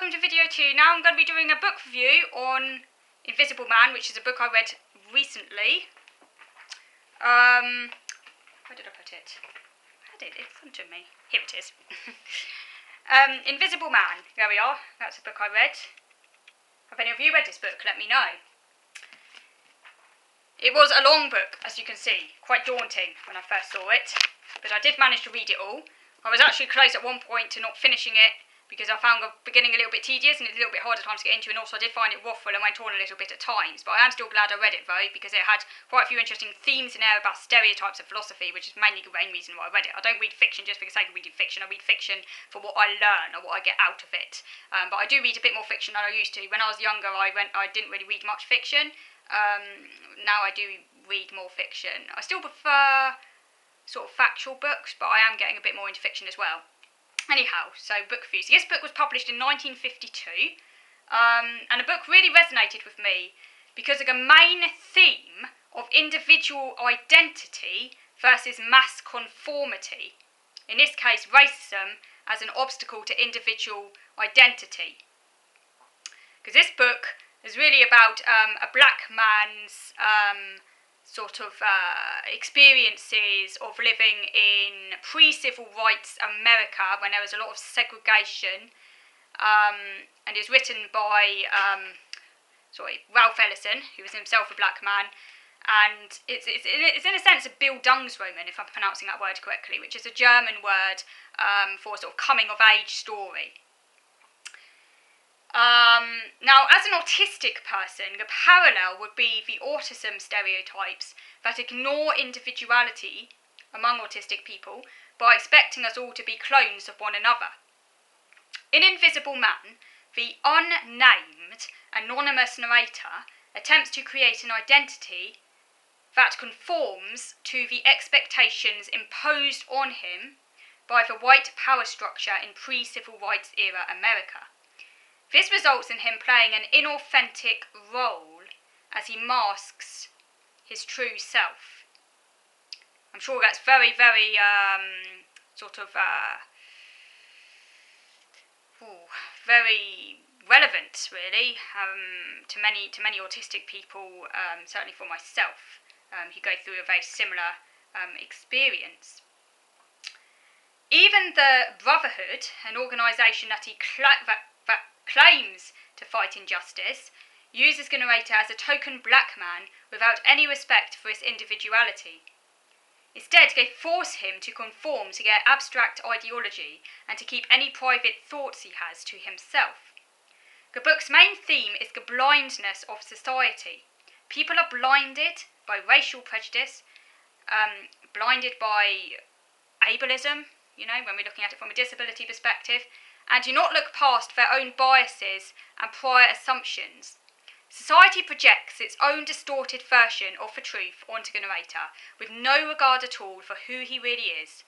welcome to video 2. Now I'm going to be doing a book review on Invisible Man, which is a book I read recently. Where did I put it? I had it in front of me. Here it is. Invisible Man, there we are. That's a book I read. Have any of you read this book? Let me know. It was a long book, as you can see, quite daunting when I first saw it, but I did manage to read it all. I was actually close at one point to not finishing it, because I found the beginning a little bit tedious and it's a little bit harder time to get into, and also I did find it waffle and went on a little bit at times. But I am still glad I read it though, because it had quite a few interesting themes in there about stereotypes of philosophy, which is mainly the main reason why I read it. I don't read fiction just for the sake of reading fiction. I read fiction for what I learn or what I get out of it. But I do read a bit more fiction than I used to. When I was younger, I didn't really read much fiction. Now I do read more fiction. I still prefer sort of factual books, but I am getting a bit more into fiction as well. Anyhow, so book review. So this book was published in 1952, and the book really resonated with me because of the main theme of individual identity versus mass conformity. In this case, racism as an obstacle to individual identity. Because this book is really about a black man's experiences of living in pre-civil rights America when there was a lot of segregation, and is written by Ralph Ellison, who was himself a black man, and it's in a sense a Bill Dungsroman, if I'm pronouncing that word correctly, which is a German word for sort of coming of age story. Now, as an autistic person, the parallel would be the autism stereotypes that ignore individuality among autistic people by expecting us all to be clones of one another. In Invisible Man, the unnamed, anonymous narrator attempts to create an identity that conforms to the expectations imposed on him by the white power structure in pre-civil rights era America. This results in him playing an inauthentic role as he masks his true self. I'm sure that's very, very very relevant, really, to many autistic people. Certainly for myself, who go through a very similar experience. Even the Brotherhood, an organisation that claims to fight injustice, uses the narrator as a token black man without any respect for his individuality. Instead, they force him to conform to their abstract ideology and to keep any private thoughts he has to himself. The book's main theme is the blindness of society. People are blinded by racial prejudice, blinded by ableism, when we're looking at it from a disability perspective, and do not look past their own biases and prior assumptions. Society projects its own distorted version of the truth onto the narrator, with no regard at all for who he really is.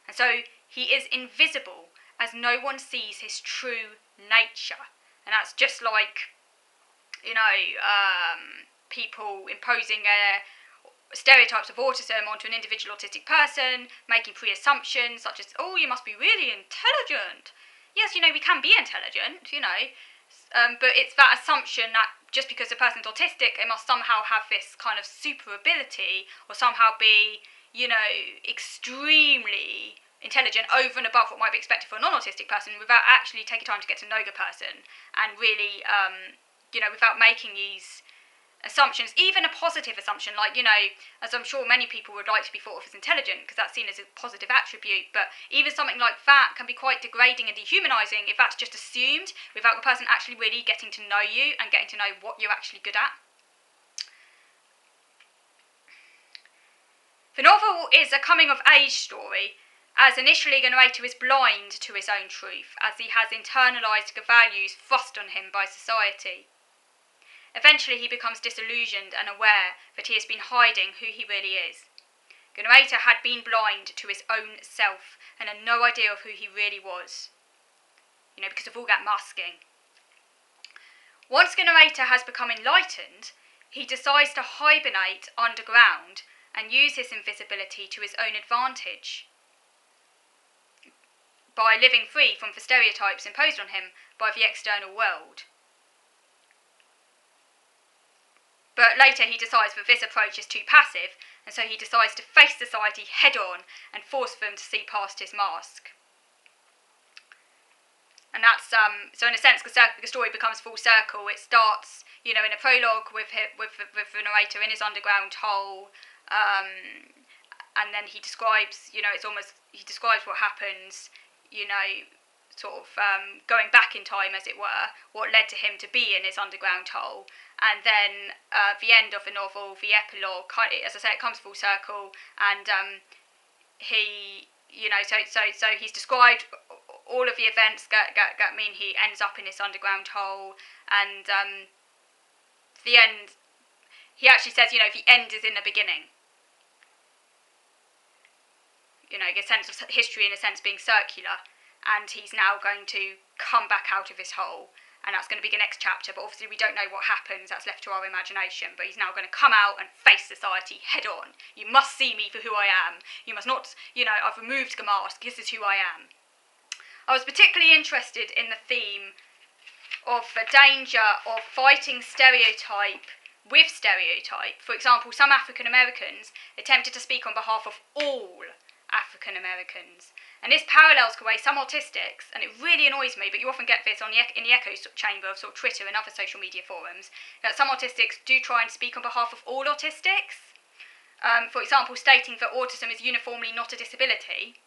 And so he is invisible, as no one sees his true nature. And that's just like, people imposing stereotypes of autism onto an individual autistic person, making pre-assumptions such as, oh, you must be really intelligent. Yes, we can be intelligent, but it's that assumption that just because a person's autistic, they must somehow have this kind of super ability or somehow be, extremely intelligent over and above what might be expected for a non-autistic person without actually taking time to get to know the person and really, without making these assumptions, even a positive assumption, like, as I'm sure many people would like to be thought of as intelligent, because that's seen as a positive attribute, but even something like that can be quite degrading and dehumanising if that's just assumed without the person actually really getting to know you and getting to know what you're actually good at. The novel is a coming-of-age story, as initially the narrator is blind to his own truth, as he has internalised the values thrust on him by society. Eventually he becomes disillusioned and aware that he has been hiding who he really is. The narrator had been blind to his own self and had no idea of who he really was, because of all that masking. Once the narrator has become enlightened, he decides to hibernate underground and use his invisibility to his own advantage. by living free from the stereotypes imposed on him by the external world. But later he decides that this approach is too passive, and so he decides to face society head-on and force them to see past his mask. And that's, so in a sense, the story becomes full circle. It starts, in a prologue with the narrator in his underground hole, and then he describes, he describes what happens, going back in time, as it were, what led to him to be in his underground hole. And then the end of the novel, the epilogue, as I say, it comes full circle, and he, so he's described all of the events that mean he ends up in this underground hole, and the end, he actually says, the end is in the beginning. A sense of history, in a sense, being circular, and he's now going to come back out of his hole, and that's going to be the next chapter, but obviously we don't know what happens, that's left to our imagination, but he's now going to come out and face society head on. You must see me for who I am. You must not, I've removed the mask, this is who I am. I was particularly interested in the theme of the danger of fighting stereotype with stereotype. For example, some African Americans attempted to speak on behalf of all African Americans, and this parallels the way some autistics, and it really annoys me, but you often get this in the echo chamber of sort of Twitter and other social media forums, that some autistics do try and speak on behalf of all autistics. For example, stating that autism is uniformly not a disability,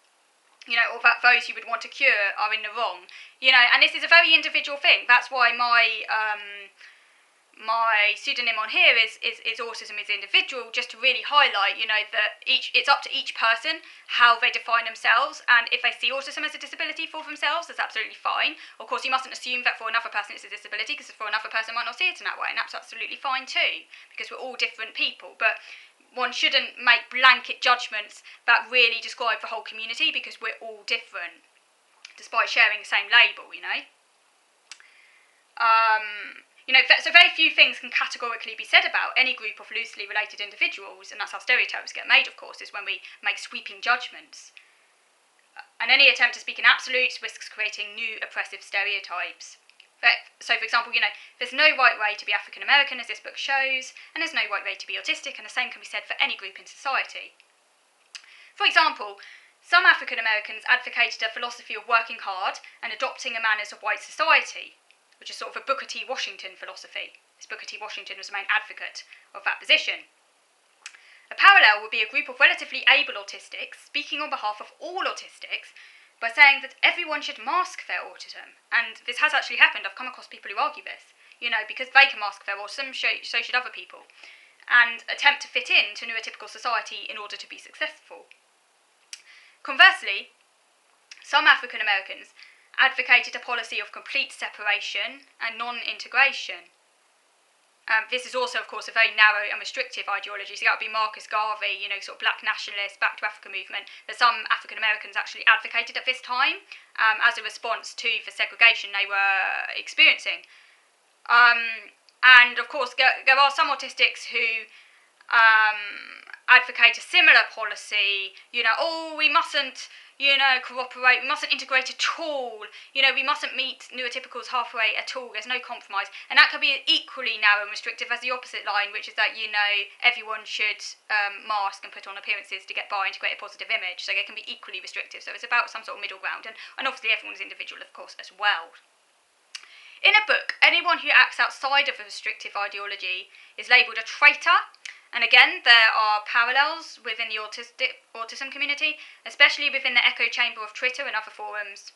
or that those you would want to cure are in the wrong, and this is a very individual thing. That's why my pseudonym on here is Autism is Individual, just to really highlight, that it's up to each person how they define themselves, and if they see autism as a disability for themselves, that's absolutely fine. Of course, you mustn't assume that for another person it's a disability, because for another person might not see it in that way, and that's absolutely fine too, because we're all different people. But one shouldn't make blanket judgments that really describe the whole community, because we're all different, despite sharing the same label, So very few things can categorically be said about any group of loosely related individuals, and that's how stereotypes get made, of course, is when we make sweeping judgments. And any attempt to speak in absolutes risks creating new oppressive stereotypes. So, for example, there's no right way to be African American, as this book shows, and there's no right way to be autistic, and the same can be said for any group in society. For example, some African Americans advocated a philosophy of working hard and adopting the manners of white society, which is sort of a Booker T. Washington philosophy. This Booker T. Washington was the main advocate of that position. A parallel would be a group of relatively able autistics speaking on behalf of all autistics by saying that everyone should mask their autism. And this has actually happened. I've come across people who argue this, because they can mask their autism, so should other people, and attempt to fit into neurotypical society in order to be successful. Conversely, some African Americans advocated a policy of complete separation and non-integration. This is also, of course, a very narrow and restrictive ideology. So that would be Marcus Garvey, sort of black nationalist, back to Africa movement, that some African Americans actually advocated at this time as a response to the segregation they were experiencing. And, of course, there are some autistics who advocate a similar policy, we mustn't, cooperate, we mustn't integrate at all, we mustn't meet neurotypicals halfway at all, there's no compromise. And that can be equally narrow and restrictive as the opposite line, which is that, everyone should mask and put on appearances to get by and to create a positive image. So they can be equally restrictive. So it's about some sort of middle ground. And obviously everyone's individual, of course, as well. In a book, anyone who acts outside of a restrictive ideology is labelled a traitor. And again, there are parallels within the autism community, especially within the echo chamber of Twitter and other forums.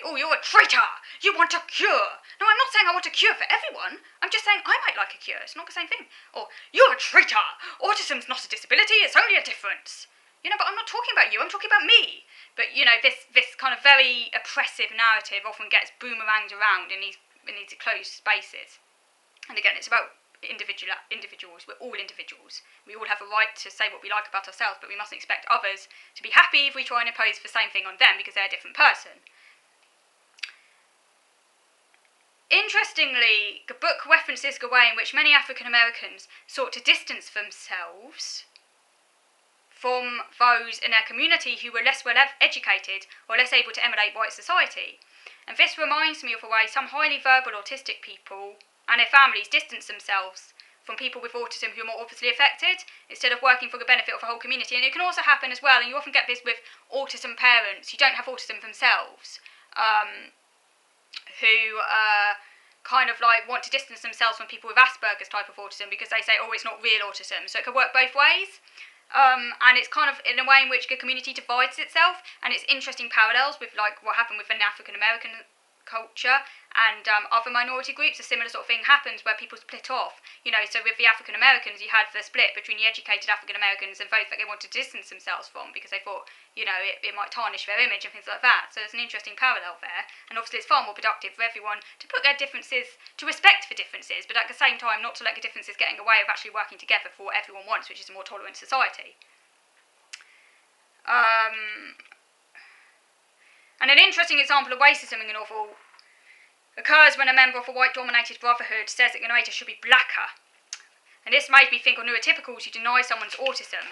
Oh, you're a traitor! You want a cure! No, I'm not saying I want a cure for everyone. I'm just saying I might like a cure. It's not the same thing. Or, you're a traitor! Autism's not a disability, it's only a difference. But I'm not talking about you, I'm talking about me. But, this kind of very oppressive narrative often gets boomeranged around in these closed spaces. And again, it's about individuals. We're all individuals. We all have a right to say what we like about ourselves, but we mustn't expect others to be happy if we try and impose the same thing on them because they're a different person. Interestingly, the book references the way in which many African Americans sought to distance themselves from those in their community who were less well educated or less able to emulate white society. And this reminds me of the way some highly verbal autistic people and their families distance themselves from people with autism who are more obviously affected, instead of working for the benefit of the whole community. And it can also happen as well, and you often get this with autism parents who don't have autism themselves, who kind of like want to distance themselves from people with Asperger's type of autism because they say, oh, it's not real autism. So it can work both ways. And it's kind of in a way in which the community divides itself, and it's interesting parallels with like what happened within African American culture and other minority groups. A similar sort of thing happens where people split off. You know, so with the African Americans, you had the split between the educated African Americans and those that they wanted to distance themselves from because they thought, you know, it might tarnish their image and things like that. So there's an interesting parallel there, and obviously it's far more productive for everyone to put their differences, to respect the differences, but at the same time not to let the differences get in the way of actually working together for what everyone wants, which is a more tolerant society. And an interesting example of racism in the novel occurs when a member of a white-dominated brotherhood says that the narrator should be blacker. And this made me think of neurotypicals who deny someone's autism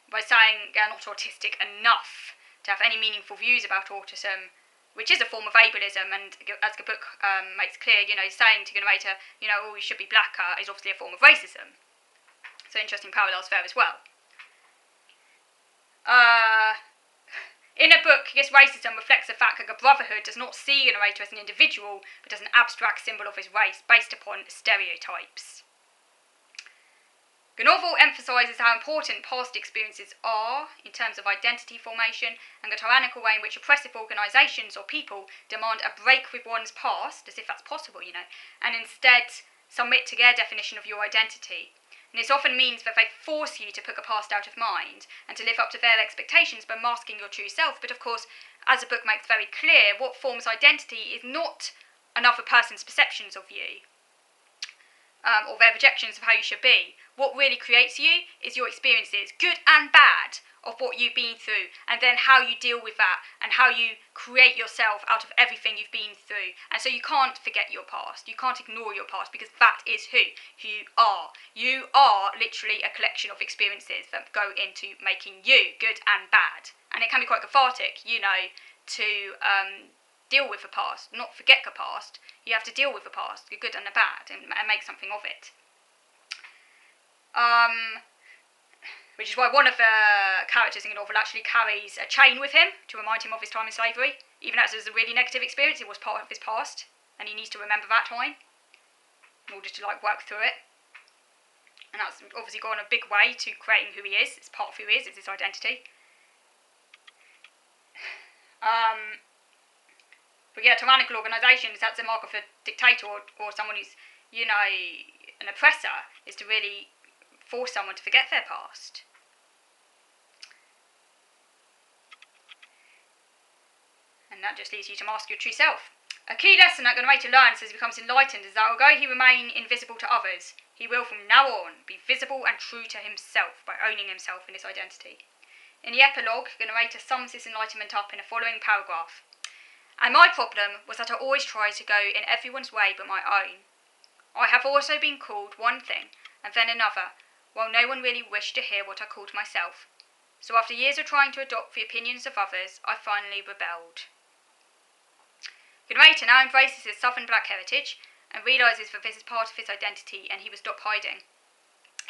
by saying they're not autistic enough to have any meaningful views about autism, which is a form of ableism, and as the book makes clear, you know, saying to the narrator, you know, oh, you should be blacker is obviously a form of racism. So interesting parallels there as well. In a book, this racism reflects the fact that the Brotherhood does not see the narrator as an individual, but as an abstract symbol of his race based upon stereotypes. The novel emphasises how important past experiences are in terms of identity formation, and the tyrannical way in which oppressive organisations or people demand a break with one's past, as if that's possible, you know, and instead submit to their definition of your identity. And this often means that they force you to put the past out of mind and to live up to their expectations by masking your true self. But of course, as the book makes very clear, what forms identity is not another person's perceptions of you, or their projections of how you should be. What really creates you is your experiences, good and bad, of what you've been through, and then how you deal with that, and how you create yourself out of everything you've been through. And so you can't forget your past, you can't ignore your past, because that is who you are. You are literally a collection of experiences that go into making you, good and bad. And it can be quite cathartic, you know, to deal with the past, not forget the past. You have to deal with the past, the good and the bad, and make something of it. Which is why one of the characters in the novel actually carries a chain with him to remind him of his time in slavery. Even as it was a really negative experience, it was part of his past, and he needs to remember that time in order to like work through it. And that's obviously gone a big way to creating who he is. It's part of who he is, it's his identity. But yeah, tyrannical organisations, that's a mark of a dictator or someone who's, you know, an oppressor, is to really force someone to forget their past. And that just leads you to mask your true self. A key lesson that the narrator learns as he becomes enlightened is that although he remain invisible to others, he will from now on be visible and true to himself by owning himself in his identity. In the epilogue, the narrator sums this enlightenment up in the following paragraph. And my problem was that I always tried to go in everyone's way but my own. I have also been called one thing and then another, while no one really wished to hear what I called myself. So after years of trying to adopt the opinions of others, I finally rebelled. The narrator now embraces his southern black heritage and realises that this is part of his identity and he will stop hiding.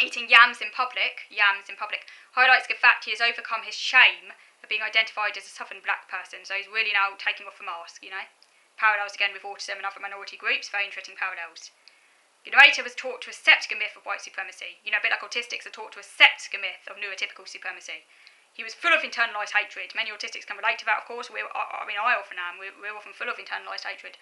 Eating yams in public, highlights the fact he has overcome his shame of being identified as a southern black person, so he's really now taking off the mask, you know. Parallels again with autism and other minority groups, very interesting parallels. The narrator was taught to accept the myth of white supremacy. You know, a bit like autistics are taught to accept the myth of neurotypical supremacy. He was full of internalised hatred. Many autistics can relate to that, of course. I often am. We're often full of internalised hatred.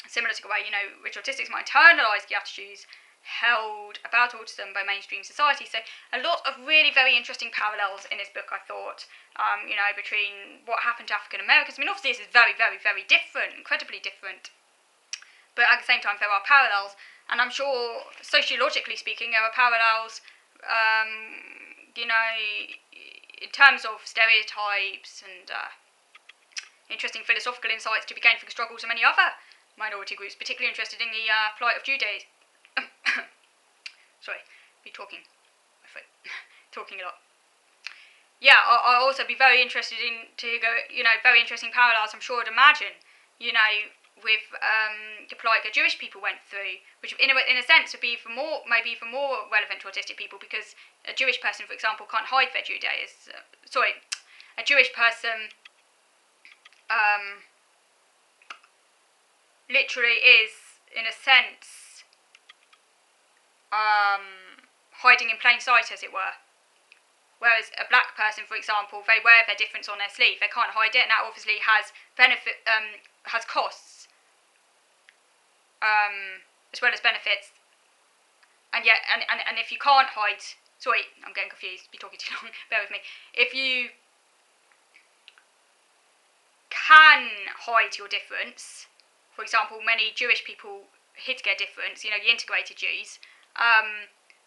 Similar to the way, you know, which autistics might internalise the attitudes held about autism by mainstream society. So a lot of really very interesting parallels in this book, I thought, you know, between what happened to African Americans. I mean, obviously this is very, very, very different, incredibly different. But at the same time, there are parallels. And I'm sure, sociologically speaking, there are parallels, you know, in terms of stereotypes and interesting philosophical insights to be gained from the struggles of many other minority groups, particularly interested in the plight of Judaism. Sorry, talking a lot. yeah, I'll also be very interested in to go, very interesting parallels I'm sure I'd imagine, with the plight that Jewish people went through, which in a sense would be maybe even more relevant to autistic people, because a Jewish person, for example, can't hide their Judaism. A Jewish person literally is, in a sense, hiding in plain sight, as it were. Whereas a black person, for example, they wear their difference on their sleeve. They can't hide it, and that obviously has has costs, as well as benefits. And yet, and if you can't hide, sorry, I'm getting confused. Be talking too long. Bear with me. If you can hide your difference, for example, many Jewish people hid their difference. The integrated Jews.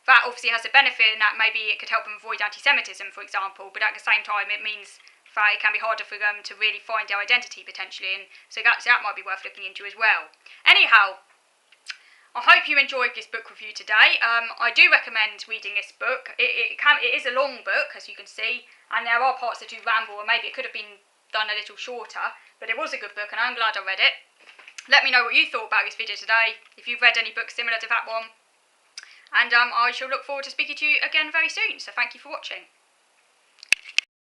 That obviously has a benefit in that maybe it could help them avoid anti-Semitism, for example, but at the same time it means that it can be harder for them to really find their identity, potentially, and so that might be worth looking into as well. Anyhow, I hope you enjoyed this book review today. I do recommend reading this book. It is a long book, as you can see, and there are parts that do ramble, or maybe it could have been done a little shorter, but it was a good book, and I'm glad I read it. Let me know what you thought about this video today, if you've read any books similar to that one. And I shall look forward to speaking to you again very soon, so thank you for watching.